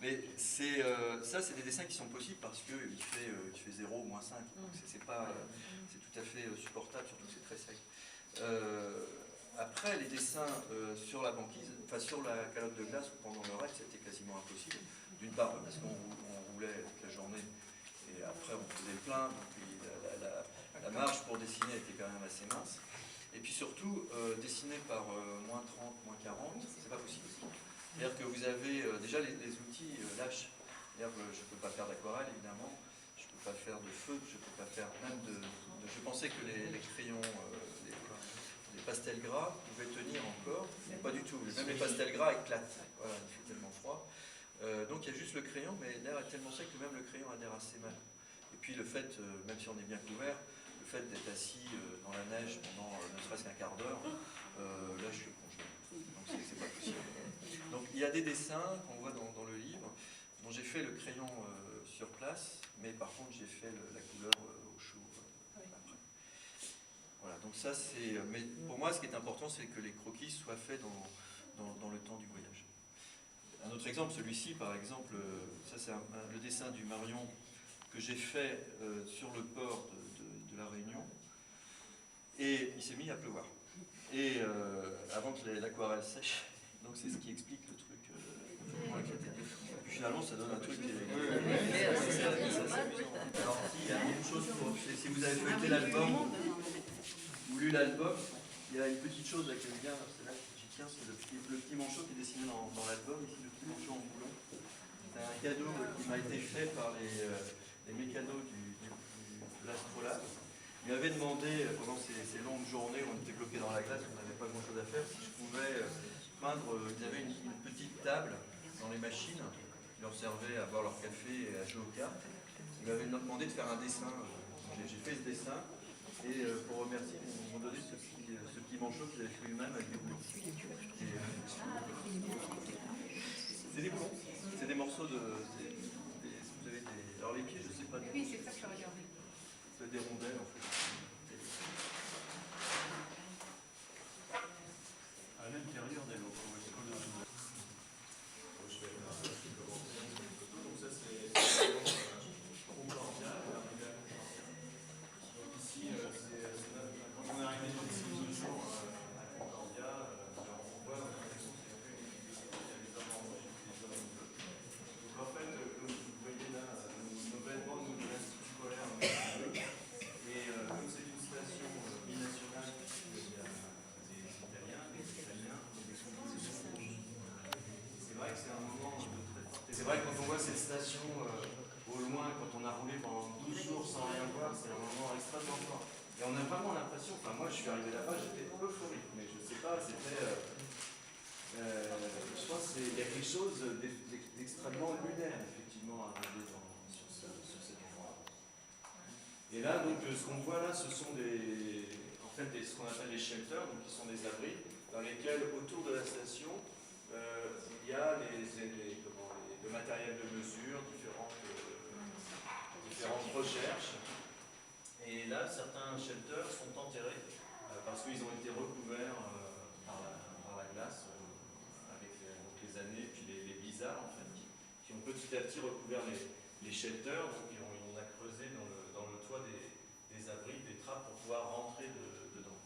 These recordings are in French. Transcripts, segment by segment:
Mais ça, c'est des dessins qui sont possibles parce qu'il fait 0 ou moins 5. Donc c'est tout à fait supportable, surtout que c'est très sec. Après, les dessins sur la banquise, enfin sur la calotte de glace ou pendant le raid, c'était quasiment impossible. D'une part, parce qu'on roulait toute la journée et après on faisait le plein, donc la marge pour dessiner était quand même assez mince. Et puis surtout, dessiner par moins 30, moins 40, c'est pas possible. C'est-à-dire que vous avez déjà les outils lâches. C'est-à-dire que je ne peux pas faire d'aquarelle, évidemment. Je ne peux pas faire de feutre, je ne peux pas faire même je pensais que les crayons, les pastels gras pouvaient tenir encore, mais pas du tout. Même les pastels gras éclatent. Voilà, il fait tellement froid. Donc il y a juste le crayon, mais l'air est tellement sec que même le crayon adhère assez mal. Et puis le fait, même si on est bien couvert, le fait d'être assis dans la neige pendant ne serait-ce qu'un quart d'heure, là je suis congelé. Donc c'est pas possible. Donc il y a des dessins qu'on voit dans le livre, dont j'ai fait le crayon sur place, mais par contre j'ai fait la couleur au chaud après. Voilà, donc ça c'est... Mais pour moi ce qui est important c'est que les croquis soient faits dans le temps du voyage. Un autre exemple, celui-ci par exemple, ça c'est le dessin du Marion que j'ai fait sur le port de la Réunion, et il s'est mis à pleuvoir. Et avant que l'aquarelle sèche, donc c'est ce qui explique le truc. Finalement, ça donne un truc qui est assez amusant. Alors, il y a une chose si vous avez feuilleté l'album ou lu l'album, il y a une petite chose là que j'aime bien, c'est là que j'y tiens, c'est le petit manchot qui est dessiné dans l'album, ici le petit manchot en boulon. C'est un cadeau qui m'a été fait par les mécanos de l'Astrolabe. Il m'avait demandé, pendant ces longues journées où on était bloqué dans la glace, on n'avait pas grand chose à faire, si je pouvais peindre. Ils avaient une petite table dans les machines qui leur servait à boire leur café et à jouer aux cartes. Il m'avait demandé de faire un dessin. J'ai fait ce dessin et pour remercier, ils m'ont donné ce petit manchot qu'ils avaient fait eux-mêmes avec des boulons. C'est des boulons, c'est des morceaux de... vous avez alors les pieds, je ne sais pas. Oui, c'est ça que je regardais. C'est des rondelles en fait. À l'intérieur des locaux, donc ça c'est Concordia. Ici, quand on est arrivé ici ce jour à Concordia, on voit donc en fait, comme vous voyez là, nos vêtements nous de l'Institut scolaire et comme c'est une station binationale, il y a des Italiens, des Italiens et des Français. C'est vrai que c'est un moment très fort. C'est vrai que quand on voit cette station au loin, quand on a roulé pendant 12 jours sans rien voir, c'est un moment extrêmement fort. Et on a vraiment l'impression, enfin moi je suis arrivé là-bas, j'étais euphorique, mais je ne sais pas, c'était... je pense qu'il y a quelque chose d'extrêmement lunaire, effectivement, à arriver sur cet endroit. Et là, donc, ce qu'on voit là, ce sont ce qu'on appelle les shelters, donc qui sont des abris, dans lesquels, autour de la station, il y a le matériel de mesure, différentes recherches. Et là, certains shelters sont enterrés parce qu'ils ont été recouverts par la glace avec les années, puis les blizzards en fait, qui ont petit à petit recouvert les shelters. Donc on a creusé dans le toit des abris, des trappes pour pouvoir rentrer dedans.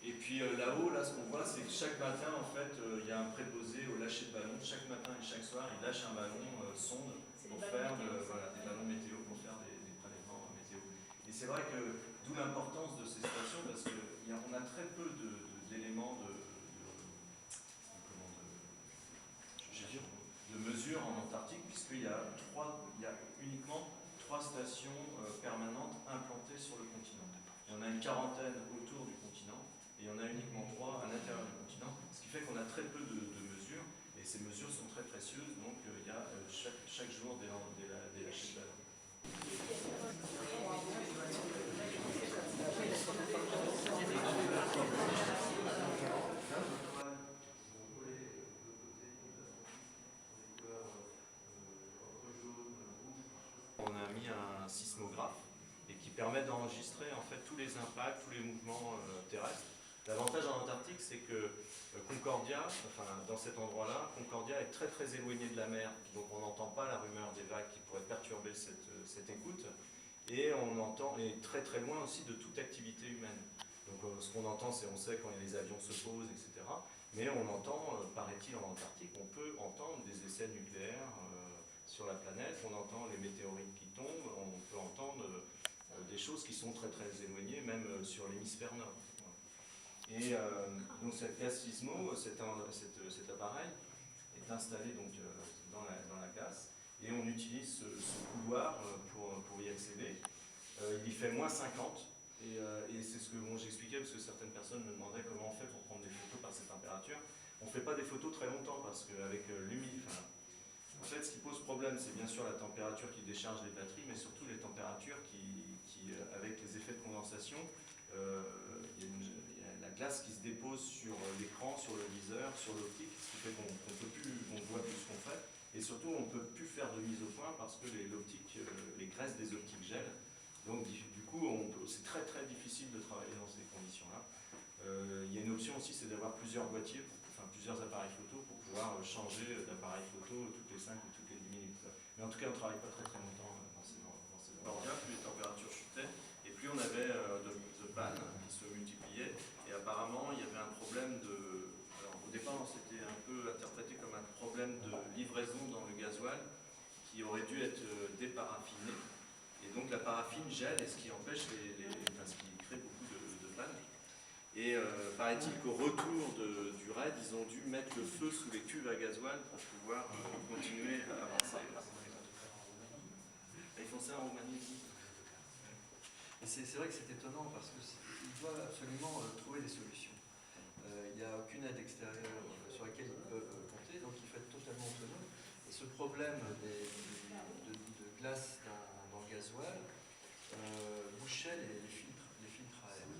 Et puis là-haut, là, ce qu'on voit, c'est que chaque matin, en fait, il y a un préposé au lâcher de ballon. Chaque matin et chaque soir, il lâche un ballon sonde pour faire des ballons météo, pour faire des prélèvements météo. Et c'est vrai que, d'où l'importance de ces stations, parce qu'on a très peu d'éléments de mesure en Antarctique, puisqu'il y a uniquement 3 stations permanentes implantées sur le continent. Il y en a une quarantaine autour du continent, et il y en a uniquement 3 à l'intérieur du continent, ce qui fait qu'on a très peu de mesures, et ces mesures sont très précieuses, donc il y a chaque jour des lâchers de ballons. On a mis un sismographe et qui permet d'enregistrer en fait tous les impacts, tous les mouvements terrestres. L'avantage en Antarctique, c'est que Concordia, enfin dans cet endroit-là, Concordia est très très éloigné de la mer, donc on n'entend pas la rumeur des vagues qui pourrait perturber cette écoute, et on entend, et très très loin aussi de toute activité humaine. Donc ce qu'on entend, c'est on sait quand les avions se posent, etc. Mais on entend, paraît-il en Antarctique, on peut entendre des essais nucléaires sur la planète, on entend les météorites qui tombent, on peut entendre des choses qui sont très très éloignées, même sur l'hémisphère nord. Et donc cette glace Sismo, cet appareil est installé donc, dans la glace, et on utilise ce couloir pour y accéder. Il y fait -50, et c'est ce que j'expliquais, parce que certaines personnes me demandaient comment on fait pour prendre des photos par ces températures. On ne fait pas des photos très longtemps, parce qu'avec l'humidité, en fait, ce qui pose problème, c'est bien sûr la température qui décharge les batteries, mais surtout les températures qui avec les effets de condensation, il y a la glace qui se dépose sur l'écran, sur le viseur, sur l'optique, ce qui fait qu'on voit plus ce qu'on fait. Et surtout, on ne peut plus faire de mise au point parce que les graisses des optiques gèlent. Donc, du coup, c'est très très difficile de travailler dans ces conditions-là. Il y a une option aussi, c'est d'avoir plusieurs boîtiers, plusieurs appareils photo pour pouvoir changer d'appareil photo toutes les 5 ou toutes les 10 minutes. Mais en tout cas, on ne travaille pas très très longtemps dans ces endroits. Plus les températures chutaient et plus on avait de pannes qui se multipliaient. Et apparemment, il y avait un problème de... Alors, au départ, c'était un peu interprété comme un problème de livraison dans le gasoil qui aurait dû être déparaffiné. Et donc la paraffine gèle, et ce qui empêche ce qui crée beaucoup de pannes. Et paraît-il qu'au retour du raid, ils ont dû mettre le feu sous les cuves à gasoil pour pouvoir continuer à avancer. Ils font ça en Roumanie aussi. Et c'est vrai que c'est étonnant parce qu'ils doivent absolument trouver des solutions. Il n'y a aucune aide extérieure sur laquelle ils peuvent compter, donc il faut être totalement autonome. Et ce problème de glace dans le gasoil bouchait les filtres à air.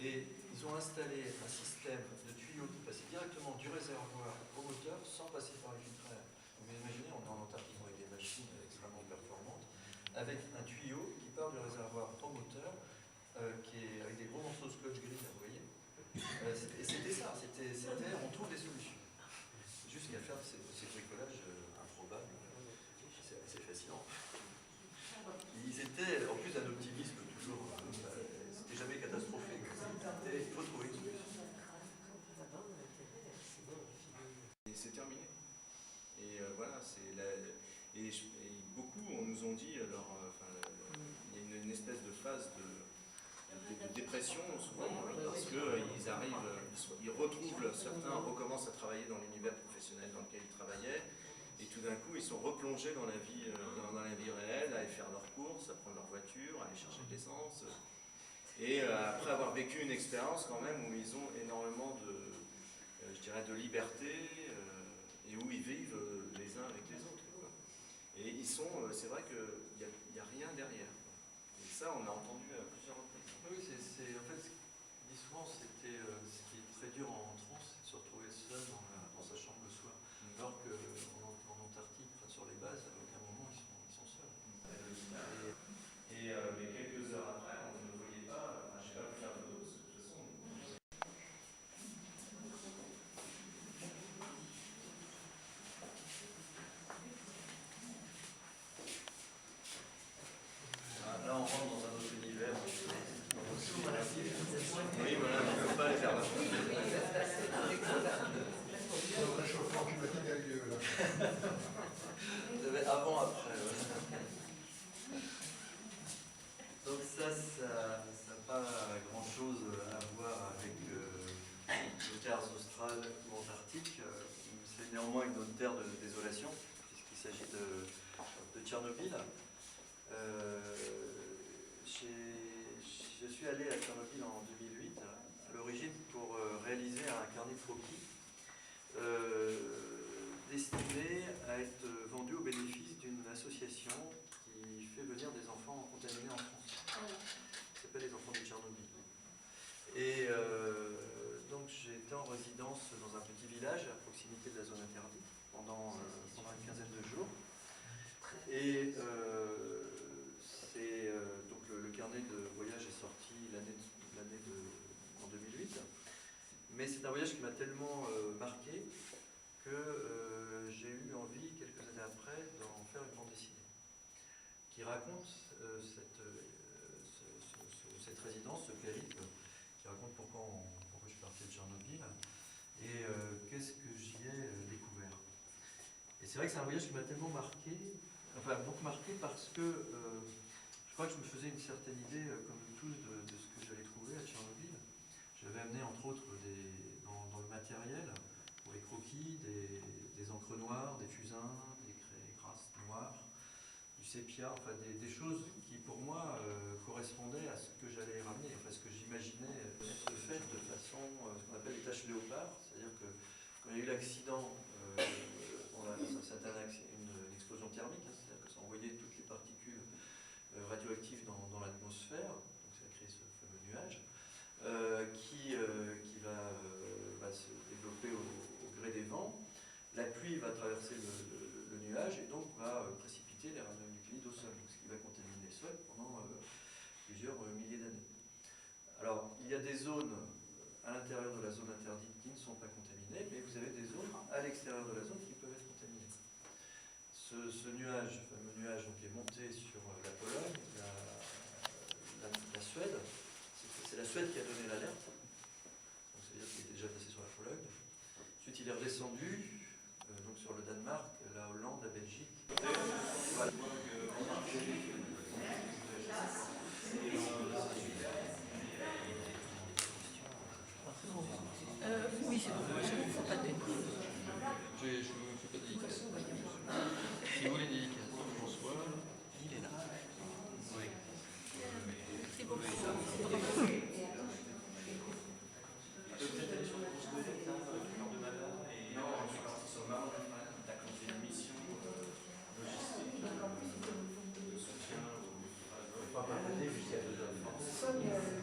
Et ils ont installé un système de tuyaux qui passait directement du réservoir au moteur sans passer par les filtres à air. Vous imaginez, on est en Antarctique avec des machines extrêmement performantes, avec un tuyau qui part du réservoir au moteur, qui est avec des gros morceaux de scotch gris, vous voyez. Et c'était ça, on trouve des solutions. Jusqu'à faire ces bricolages improbables, c'est assez fascinant. Ils étaient, en plus d'un optimisme toujours, c'était jamais catastrophique. Il faut trouver une solution. Et c'est terminé. Et voilà, et beaucoup nous ont dit, alors, il y a une espèce de phase de dépression souvent, parce qu'ils arrivent, ils retrouvent, certains recommencent à travailler dans l'univers professionnel dans lequel ils travaillaient, et tout d'un coup ils sont replongés dans la vie réelle, à aller faire leurs courses, à prendre leur voiture, à aller chercher de l'essence. Et après avoir vécu une expérience quand même où ils ont énormément de liberté et où ils vivent les uns avec les autres. Quoi. Et c'est vrai qu'il n'y a rien derrière. Et ça, on a entendu à plusieurs reprises. Oui, en fait, ce qu'il dit souvent, c'était ce qui est très dur en transe, c'est de se retrouver seul dans sa chambre le soir. Alors qu'en Antarctique, sur les bases, à aucun moment ils sont seuls. Mais quelques heures après, on ne voyait pas, je ne sais pas faire de toute façon. Là, on rentre dans un autre univers. Oui, voilà, on ne peut pas aller faire là. Le réchauffement climatique a lieu là. Avant, après. Donc ça n'a pas grand-chose à voir avec les terres australes ou antarctiques. C'est néanmoins une autre terre de désolation, puisqu'il s'agit de Tchernobyl. Je suis allé à Tchernobyl en 2008, à l'origine pour réaliser un carnet de croquis destiné à être vendu au bénéfice d'une association qui fait venir des enfants contaminés en France. Ça s'appelle les enfants de Tchernobyl. Et donc j'ai été en résidence dans un petit village à proximité de la zone interdite pendant une quinzaine de jours. Et donc le carnet de voyage est sorti en 2008. Mais c'est un voyage qui m'a tellement marqué que j'ai eu envie, quelques années après, d'en faire une bande dessinée qui raconte cette résidence, ce périple, qui raconte pourquoi je suis parti de Tchernobyl et qu'est-ce que j'y ai découvert. Et c'est vrai que c'est un voyage qui m'a tellement marqué, enfin beaucoup marqué parce que je crois que je me faisais une certaine idée, comme tous, de ce que j'allais trouver à Tchernobyl. J'avais amené entre autres dans le matériel, pour les croquis, des encres noires, des fusains, des crasses noires, du sépia, enfin des choses qui pour moi correspondaient à ce que j'allais ramener, enfin ce que j'imaginais être fait de façon, ce qu'on appelle les taches léopard, c'est-à-dire que quand il y a eu l'accident, c'était une explosion thermique, hein, c'est-à-dire que ça envoyait toutes les particules radioactives dans l'atmosphère, donc ça a créé ce fameux nuage, qui va se développer au gré des vents. La pluie va traverser le nuage et donc va précipiter les radionucléides au sol, ce qui va contaminer le sol pendant plusieurs milliers d'années. Alors, il y a des zones à l'intérieur de la zone interdite qui ne sont pas contaminées, mais vous avez des zones à l'extérieur de la zone qui peuvent être contaminées. Ce nuage, ce fameux nuage, donc, est monté sur la Pologne, la Suède. C'est la Suède qui a donné l'alerte, donc ça veut dire qu'il était déjà passé sur la Pologne. Ensuite, il est redescendu donc sur le Danemark, la Hollande, la Belgique. Voilà. Oui, c'est bon, je ne fais pas de Je ne fais pas de dédicace. Si vous voulez des dédicaces, François, il est là. Oui. C'est bon. Jusqu'à 2 heures.